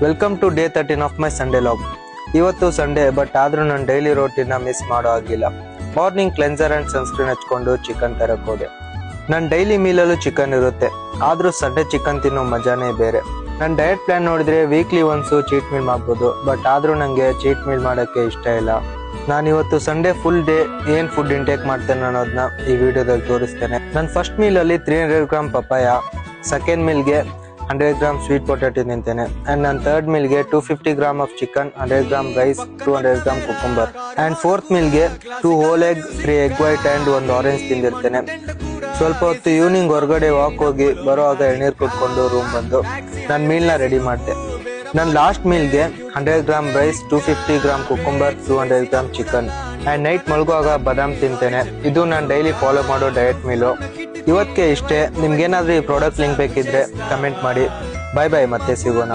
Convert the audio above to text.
Welcome to day 13 of my Sunday log. ಇವತ್ತು Sunday but ಆದ್ರೂ ನಾನು ಡೈಲಿ ರೋಟಿನ ಮಿಸ್ ಮಾಡೋ ಆಗಿಲ್ಲ. ಮಾರ್ನಿಂಗ್ ಕ್ಲೆನ್ಸರ್ ಅಂಡ್ ಸನ್ಸ್ಕ್ರೀನ್ ಹಚ್ಕೊಂಡು ಚಿಕನ್ ತರಕ್ ಹೋದೆ. ನನ್ನ ಡೈಲಿ ಮೀಲಲ್ಲೂ ಚಿಕನ್ ಇರುತ್ತೆ, ಆದ್ರೂ ಸಂಡೇ ಚಿಕನ್ ತಿನ್ನೋ ಮಜಾನೇ ಬೇರೆ. ನನ್ನ ಡಯಟ್ ಪ್ಲಾನ್ ನೋಡಿದ್ರೆ ವೀಕ್ಲಿ ಒನ್ಸು ಚೀಟ್ ಮೀಲ್ ಮಾಡ್ಬೋದು, ಬಟ್ ಆದ್ರೂ ನಂಗೆ ಚೀಟ್ ಮೀಲ್ ಮಾಡೋಕ್ಕೆ ಇಷ್ಟ ಇಲ್ಲ. ನಾನು ಇವತ್ತು ಸಂಡೇ ಫುಲ್ ಡೇ ಏನ್ ಫುಡ್ ಇಂಟೇಕ್ ಮಾಡ್ತೇನೆ ಅನ್ನೋದನ್ನ ಈ ವಿಡಿಯೋದಲ್ಲಿ ತೋರಿಸ್ತೇನೆ. ನನ್ನ ಫಸ್ಟ್ ಮೀಲ್ ಅಲ್ಲಿ 300 ಗ್ರಾಮ್ ಪಪಾಯ, ಸೆಕೆಂಡ್ ಮೀಲ್ಗೆ 100 ಗ್ರಾಮ್ ಸ್ವೀಟ್ ಪೊಟ್ಯಾಟೊ ತಿಂತೇನೆ, ಅಂಡ್ ನನ್ನ ಥರ್ಡ್ ಮೀಲ್ಗೆ 250 gram of chicken, 100 gram rice, 200 gram cucumber, and fourth ಮೀಲ್ಗೆ 2 whole egg, 3 egg white and 1 orange ತಿಂದಿರ್ತೇನೆ. ಸ್ವಲ್ಪ ಹೊತ್ತು ಈವ್ನಿಂಗ್ ಹೊರಗಡೆ ವಾಕ್ ಹೋಗಿ ಬರೋವಾಗ ಎಳ್ನೀರು ಕುಟ್ಕೊಂಡು ರೂಮ್ ಬಂದು ನನ್ನ ಮೀಲ್ನ ರೆಡಿ ಮಾಡಿದೆ. ನನ್ನ ಲಾಸ್ಟ್ ಮೀಲ್ಗೆ 100 gram rice, 250 gram cucumber, 200 gram chicken, and night ಮಲಗುವಾಗ ಬಾದಾಮ್ ತಿಂತೇನೆ. ಇದು ನಾನು ಡೈಲಿ ಫಾಲೋ ಮಾಡೋ ಡಯಟ್ ಮೀಲು. ಇವತ್ತಿಗೆ ಇಷ್ಟೇ. ನಿಮ್ಗೇನಾದ್ರೂ ಈ ಪ್ರಾಡಕ್ಟ್ ಲಿಂಕ್ ಬೇಕಿದ್ರೆ ಕಮೆಂಟ್ ಮಾಡಿ. ಬಾಯ್ ಬಾಯ್, ಮತ್ತೆ ಸಿಗೋಣ.